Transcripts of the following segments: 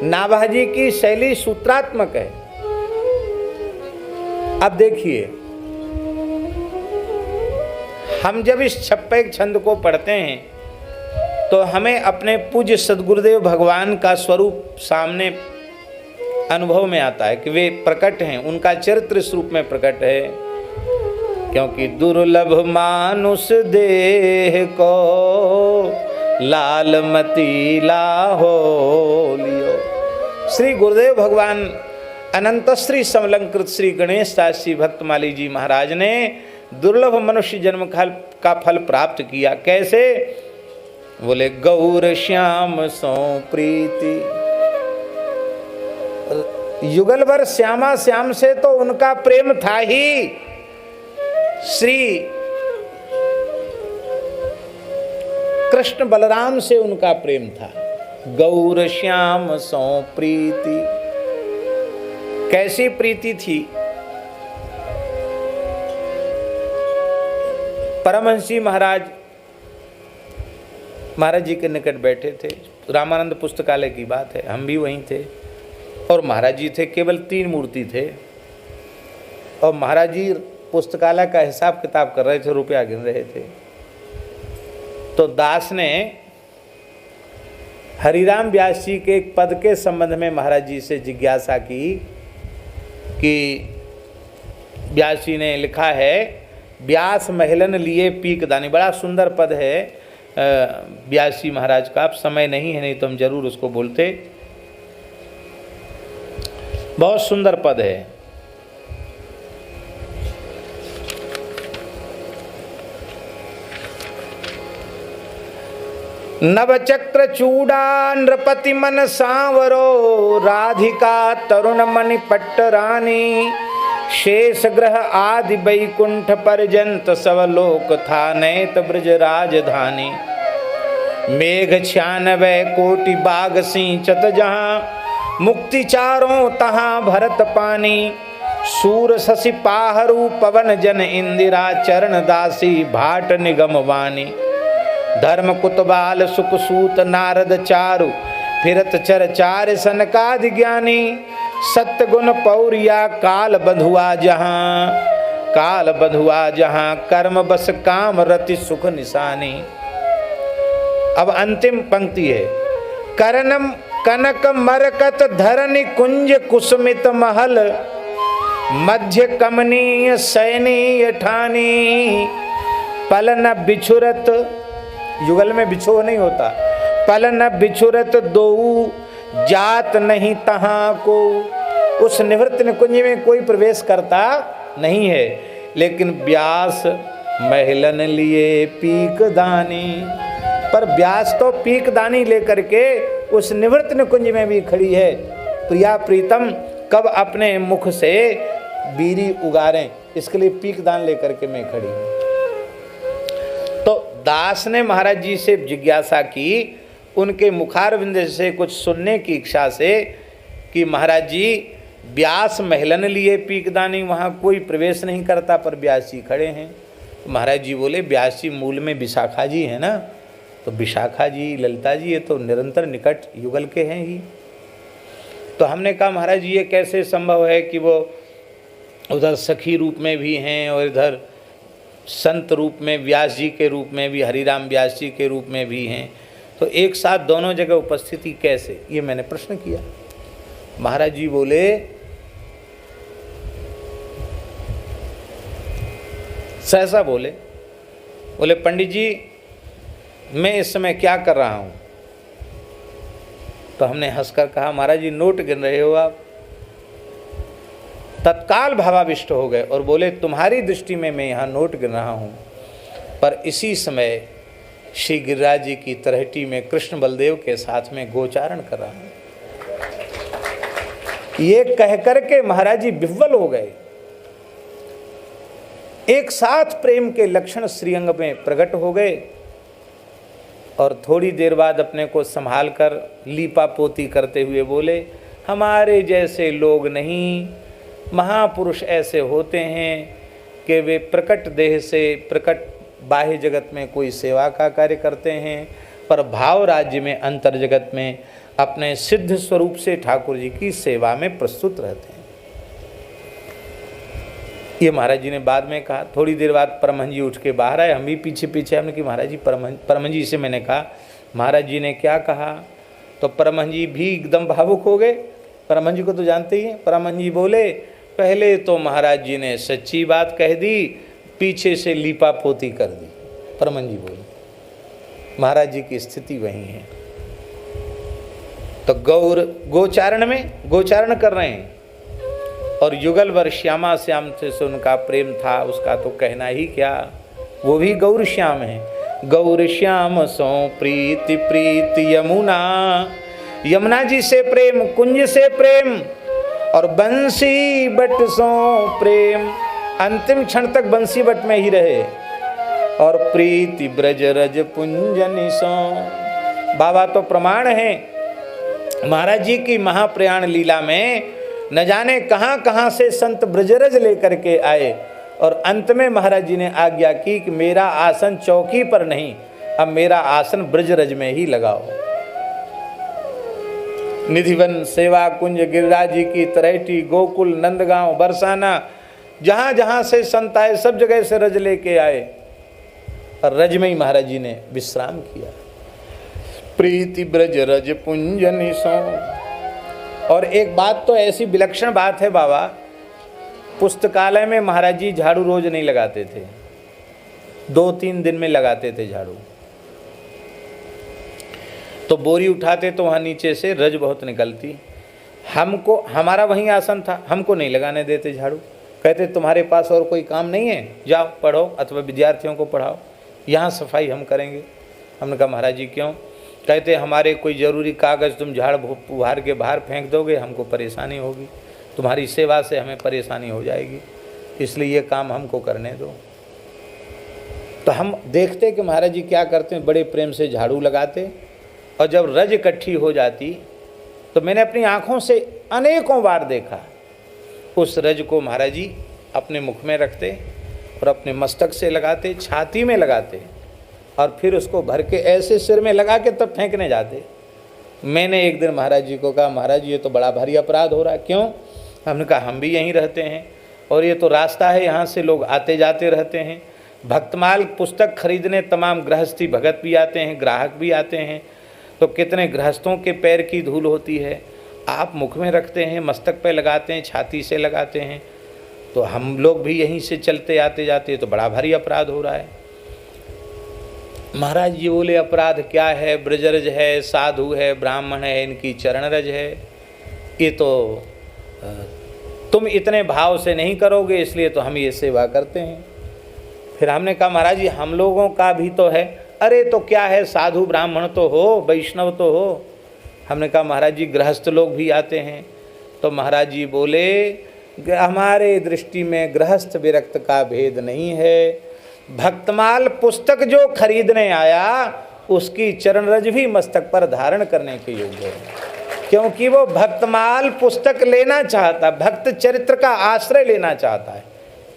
नाभाजी की शैली सूत्रात्मक है। अब देखिए, हम जब इस छप्पैक छंद को पढ़ते हैं तो हमें अपने पूज्य सद्गुरुदेव भगवान का स्वरूप सामने अनुभव में आता है कि वे प्रकट हैं, उनका चरित्र इस रूप में प्रकट है। क्योंकि दुर्लभ मानुष देह को लालमती लाहो लियो। श्री गुरुदेव भगवान अनंत श्री समलंकृत श्री गणेश दास जी भक्तमाली जी महाराज ने दुर्लभ मनुष्य जन्म का फल प्राप्त किया। कैसे? बोले गौर श्याम सो प्रीति। युगल भर श्यामा श्याम से तो उनका प्रेम था ही, श्री कृष्ण बलराम से उनका प्रेम था। गौर श्याम सो प्रीति, कैसी प्रीति थी? परमहंसी महाराज जी के निकट बैठे थे। रामानंद पुस्तकालय की बात है, हम भी वहीं थे। और महाराज जी थे, केवल 3 मूर्ति थे। और महाराज जी पुस्तकालय का हिसाब किताब कर रहे थे, रुपया गिन रहे थे। तो दास ने हरिराम व्यास जी के एक पद के संबंध में महाराज जी से जिज्ञासा की कि व्यास जी ने लिखा है, व्यास महिलन लिए पीक दानी। बड़ा सुंदर पद है व्यास जी महाराज का। अब समय नहीं है, नहीं तो हम जरूर उसको बोलते। बहुत सुंदर पद है। नवचक्र चूड़ा नृपति मन सांवरो, राधिका तरुण मणि पट्ट रानी, शेष ग्रह आदि बैकुंठ पर्यंत सब लोक था नैत ब्रज राजधानी। मेघ 96 कोटि बाग सिंचत जहाँ, मुक्ति चारों तहाँ भरत पानी। सूर शशि पाहरू पवन जन इंदिरा, चरण दासी भाट निगम वाणी। धर्म कुतबाल सुख सूत नारद चारु, फिरत चरचार सनकादि ज्ञानी। सत्य गुण पौरिया काल बंधुआ जहाँ, काल बंधुआ जहाँ कर्म बस काम रति सुख निशानी। अब अंतिम पंक्ति है। करनम कनक मरकत धरनी कुंज कुसुमित महल, मध्य कमनीय सैनीय ठानी। पलन बिछुरत, युगल में बिछोह नहीं होता, पलन बिछुरत दो जात नहीं तहाँ को। उस निवृत्त निकुंज में कोई प्रवेश करता नहीं है, लेकिन व्यास महिलन लिए पीक दानी। पर व्यास तो पीक दानी लेकर के उस निवृत्त निकुंज में भी खड़ी है। तो या प्रीतम कब अपने मुख से बीरी उगारें, इसके लिए पीक दान लेकर के मैं खड़ी हूँ। तो दास ने महाराज जी से जिज्ञासा की, उनके मुखारविंद से कुछ सुनने की इच्छा से, कि महाराज जी व्यास महिलन लिए पीकदानी, वहाँ कोई प्रवेश नहीं करता पर व्यास जी खड़े हैं। तो महाराज जी बोले, व्यास जी मूल में विशाखा जी है ना, तो विशाखा जी ललिता जी ये तो निरंतर निकट युगल के हैं ही। तो हमने कहा महाराज जी ये कैसे संभव है कि वो उधर सखी रूप में भी हैं और इधर संत रूप में व्यास जी के रूप में भी, हरिराम व्यास जी के रूप में भी हैं, तो एक साथ दोनों जगह उपस्थिति कैसे? ये मैंने प्रश्न किया। महाराज जी बोले, सहसा बोले पंडित जी मैं इस समय क्या कर रहा हूँ? तो हमने हंसकर कहा, महाराज जी नोट गिन रहे हो आप। तत्काल भावाविष्ट हो गए और बोले, तुम्हारी दृष्टि में मैं यहाँ नोट गिन रहा हूँ, पर इसी समय श्री गिरिराज जी की तलहटी में कृष्ण बलदेव के साथ में गोचारण कर रहा हूँ। ये कहकर के महाराज जी विह्वल हो गए। एक साथ प्रेम के लक्षण श्रीअंग में प्रकट हो गए और थोड़ी देर बाद अपने को संभाल कर लीपा पोती करते हुए बोले, हमारे जैसे लोग नहीं, महापुरुष ऐसे होते हैं कि वे प्रकट देह से प्रकट बाह्य जगत में कोई सेवा का कार्य करते हैं, पर भाव राज्य में अंतर जगत में अपने सिद्ध स्वरूप से ठाकुर जी की सेवा में प्रस्तुत रहते हैं। ये महाराज जी ने बाद में कहा। थोड़ी देर बाद परमहंस जी उठ के बाहर आए, हम भी पीछे पीछे। हमने कि महाराज जी, परमहंस जी से मैंने कहा महाराज जी ने क्या कहा? तो परमहंस जी भी एकदम भावुक हो गए। परमहंस जी को तो जानते ही हैं। परमहंस जी बोले, पहले तो महाराज जी ने सच्ची बात कह दी, पीछे से लीपा पोती कर दी। परमहंस जी बोले, महाराज जी की स्थिति वही है। तो गोचारण में गोचारण कर रहे हैं, और युगल वर श्यामा श्याम से उनका प्रेम था, उसका तो कहना ही क्या। वो भी गौर श्याम है। गौर श्याम सो प्रीति प्रीति यमुना, यमुना जी से प्रेम, कुंज से प्रेम, और बंसी बट सो प्रेम, अंतिम क्षण तक बंसी बट में ही रहे। और प्रीति ब्रज रज पुंजनि सो, बाबा तो प्रमाण है महाराज जी की महाप्रयाण लीला में न जाने कहां कहां से संत ब्रजरज लेकर के आए, और अंत में महाराज जी ने आज्ञा की कि मेरा आसन चौकी पर नहीं, अब मेरा आसन ब्रजरज में ही लगाओ। निधिवन, सेवा कुंज, गिरिराज जी की तरेटी, गोकुल, नंदगांव, बरसाना, जहां जहां से संत आए सब जगह से रज लेके आए, और रज में ही महाराज जी ने विश्राम किया। प्रीति ब्रज रज पुंजनि सो। और एक बात तो ऐसी विलक्षण बात है बाबा, पुस्तकालय में महाराज जी झाड़ू रोज नहीं लगाते थे, 2-3 दिन में लगाते थे झाड़ू। तो बोरी उठाते तो वहाँ नीचे से रज बहुत निकलती। हमको, हमारा वहीं आसन था, हमको नहीं लगाने देते झाड़ू। कहते तुम्हारे पास और कोई काम नहीं है, जाओ पढ़ो अथवा विद्यार्थियों को पढ़ाओ, यहाँ सफाई हम करेंगे। हमने कहा महाराज जी क्यों? कहते हमारे कोई ज़रूरी कागज़ तुम झाड़ बुहार के बाहर फेंक दोगे, हमको परेशानी होगी, तुम्हारी सेवा से हमें परेशानी हो जाएगी, इसलिए ये काम हमको करने दो। तो हम देखते कि महाराज जी क्या करते हैं, बड़े प्रेम से झाड़ू लगाते, और जब रज इकट्ठी हो जाती तो मैंने अपनी आँखों से अनेकों बार देखा, उस रज को महाराज जी अपने मुख में रखते और अपने मस्तक से लगाते, छाती में लगाते, और फिर उसको भर के ऐसे सिर में लगा के तब फेंकने जाते। मैंने एक दिन महाराज जी को कहा, महाराज ये तो बड़ा भारी अपराध हो रहा है। क्यों? हमने कहा हम भी यहीं रहते हैं, और ये तो रास्ता है, यहाँ से लोग आते जाते रहते हैं। भक्तमाल पुस्तक खरीदने तमाम गृहस्थी भगत भी आते हैं, ग्राहक भी आते हैं, तो कितने गृहस्थों के पैर की धूल होती है, आप मुख में रखते हैं, मस्तक पे लगाते हैं, छाती से लगाते हैं, तो हम लोग भी यहीं से चलते आते जाते, तो बड़ा भारी अपराध हो रहा है। महाराज जी बोले अपराध क्या है, ब्रजरज है, साधु है, ब्राह्मण है, इनकी चरण रज है, ये तो तुम इतने भाव से नहीं करोगे, इसलिए तो हम ये सेवा करते हैं। फिर हमने कहा महाराज जी हम लोगों का भी तो है। अरे तो क्या है, साधु ब्राह्मण तो हो, वैष्णव तो हो। हमने कहा महाराज जी गृहस्थ लोग भी आते हैं। तो महाराज जी बोले हमारे दृष्टि में गृहस्थ विरक्त का भेद नहीं है, भक्तमाल पुस्तक जो खरीदने आया उसकी चरण रज भी मस्तक पर धारण करने के योग्य है, क्योंकि वो भक्तमाल पुस्तक लेना चाहता, भक्त चरित्र का आश्रय लेना चाहता है,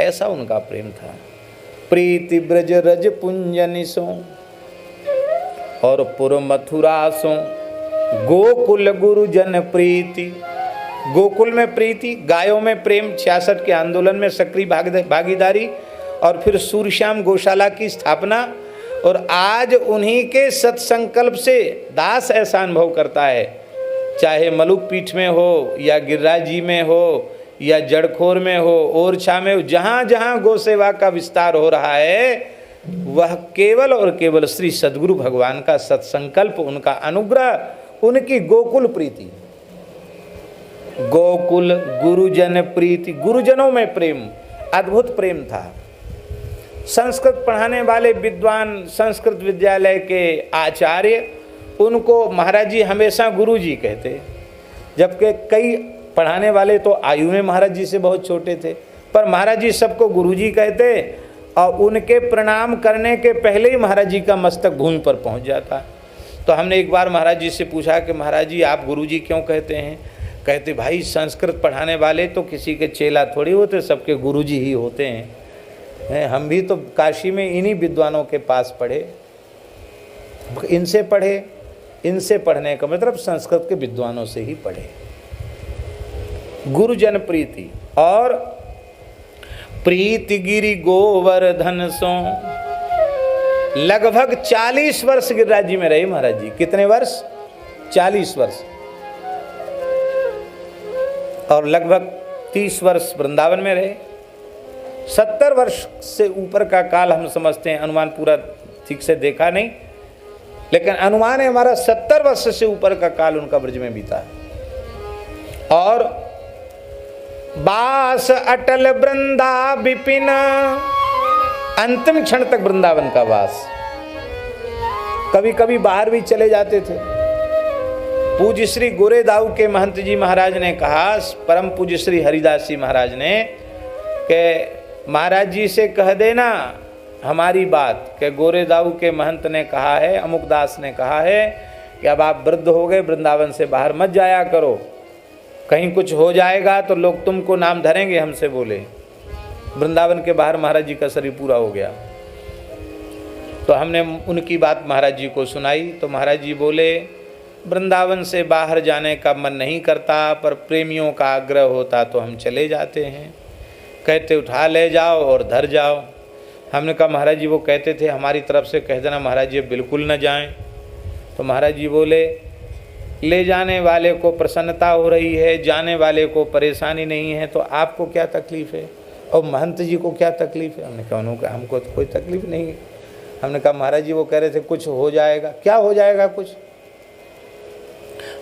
ऐसा उनका प्रेम था। प्रीति ब्रज रज पुंजनि सो, और पुर मथुरा सो, गोकुल गुरु जन प्रीति। गोकुल में प्रीति, गायों में प्रेम, 66 के आंदोलन में सक्रिय भागीदारी, और फिर सूर्यश्याम गौशाला की स्थापना, और आज उन्हीं के सत्संकल्प से दास ऐसा अनुभव करता है, चाहे मलुक पीठ में हो या गिरिराज जी में हो या जड़खोर में हो, ओरछा में हो, जहाँ जहाँ गौ सेवा का विस्तार हो रहा है वह केवल और केवल श्री सद्गुरु भगवान का सत्संकल्प, उनका अनुग्रह, उनकी गोकुल प्रीति। गोकुल गुरुजन प्रीति, गुरुजनों में प्रेम, अद्भुत प्रेम था। संस्कृत पढ़ाने वाले विद्वान, संस्कृत विद्यालय के आचार्य, उनको महाराज जी हमेशा गुरु जी कहते, जबकि कई पढ़ाने वाले तो आयु में महाराज जी से बहुत छोटे थे, पर महाराज जी सबको गुरु जी कहते, और उनके प्रणाम करने के पहले ही महाराज जी का मस्तक भूमि पर पहुंच जाता। तो हमने एक बार महाराज जी से पूछा कि महाराज जी आप गुरु जी क्यों कहते हैं? कहते भाई संस्कृत पढ़ाने वाले तो किसी के चेला थोड़ी होते, सबके गुरु जी ही होते हैं। हम भी तो काशी में इन्हीं विद्वानों के पास पढ़े, इनसे पढ़े, इनसे पढ़ने का मतलब संस्कृत के विद्वानों से ही पढ़े। गुरुजन प्रीति और प्रीति गिरि गोवर्धन सो, लगभग 40 वर्ष गिरिराज जी में रहे महाराज जी। कितने वर्ष? 40 वर्ष। और लगभग 30 वर्ष वृंदावन में रहे। 70 वर्ष से ऊपर का काल हम समझते हैं, अनुमान पूरा ठीक से देखा नहीं, लेकिन अनुमान है हमारा 70 वर्ष से ऊपर का काल उनका ब्रज में बीता है। और बास अटल वृंदा विपिन, अंतिम क्षण तक वृंदावन का वास। कभी कभी बाहर भी चले जाते थे। पूज्य श्री गोरेदाऊ के महंत जी महाराज ने कहा, परम पूज्य श्री हरिदास जी महाराज ने, कि महाराज जी से कह देना हमारी बात कि गोरेदाऊ के महंत ने कहा है, अमुकदास ने कहा है कि अब आप वृद्ध हो गए, वृंदावन से बाहर मत जाया करो, कहीं कुछ हो जाएगा तो लोग तुमको नाम धरेंगे हमसे बोले। वृंदावन के बाहर महाराज जी का शरीर पूरा हो गया। तो हमने उनकी बात महाराज जी को सुनाई तो महाराज जी बोले, वृंदावन से बाहर जाने का मन नहीं करता, पर प्रेमियों का आग्रह होता तो हम चले जाते हैं। कहते उठा ले जाओ और धर जाओ। हमने कहा महाराज जी वो कहते थे हमारी तरफ से कह देना महाराज जी बिल्कुल न जाएं। तो महाराज जी बोले, ले जाने वाले को प्रसन्नता हो रही है, जाने वाले को परेशानी नहीं है, तो आपको क्या तकलीफ़ है और महंत जी को क्या तकलीफ़ है? हमने कहा हमको तो कोई तकलीफ़ नहीं है। हमने कहा महाराज जी वो कह रहे थे कुछ हो जाएगा। क्या हो जाएगा? कुछ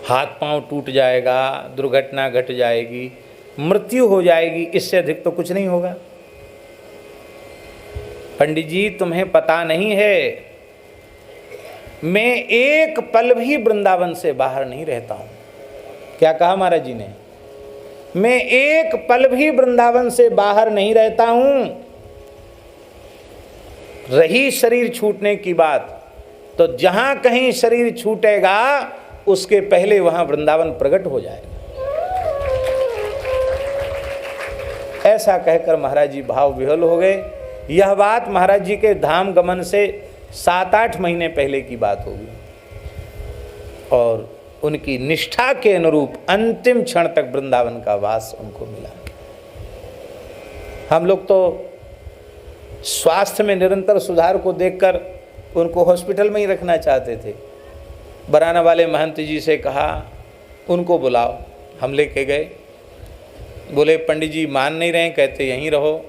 हाथ पांव टूट जाएगा, दुर्घटना घट जाएगी, मृत्यु हो जाएगी, इससे अधिक तो कुछ नहीं होगा। पंडित जी तुम्हें पता नहीं है, मैं एक पल भी वृंदावन से बाहर नहीं रहता हूं। क्या कहा महाराज जी ने? मैं एक पल भी वृंदावन से बाहर नहीं रहता हूं। रही शरीर छूटने की बात, तो जहां कहीं शरीर छूटेगा उसके पहले वहां वृंदावन प्रकट हो जाएगा। ऐसा कहकर महाराज जी भाव विह्वल हो गए। यह बात महाराज जी के धाम गमन से 7-8 महीने पहले की बात होगी। और उनकी निष्ठा के अनुरूप अंतिम क्षण तक वृंदावन का वास उनको मिला। हम लोग तो स्वास्थ्य में निरंतर सुधार को देखकर उनको हॉस्पिटल में ही रखना चाहते थे। बराना वाले महंत जी से कहा उनको बुलाओ, हम लेके गए। बोले पंडित जी मान नहीं रहे, कहते यहीं रहो।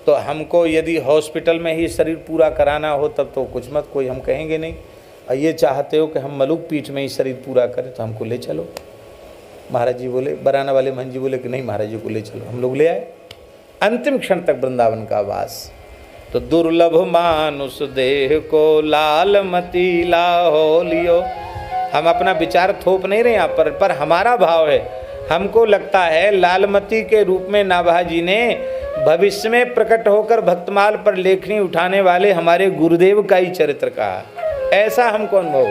तो हमको यदि हॉस्पिटल में ही शरीर पूरा कराना हो तब तो कुछ मत, कोई हम कहेंगे नहीं। और ये चाहते हो कि हम मलुक पीठ में ही शरीर पूरा करें तो हमको ले चलो। महाराज जी बोले, बराना वाले महंत जी बोले कि नहीं महाराज जी को ले चलो। हम लोग ले आए। अंतिम क्षण तक वृंदावन का वास। तो दुर्लभ मानुष देह को लालमती लाहो लियो। हम अपना विचार थोप नहीं रहे यहाँ पर हमारा भाव है। हमको लगता है लालमती के रूप में नाभा जी ने भविष्य में प्रकट होकर भक्तमाल पर लेखनी उठाने वाले हमारे गुरुदेव का ही चरित्र कहा। ऐसा हमको अनुभव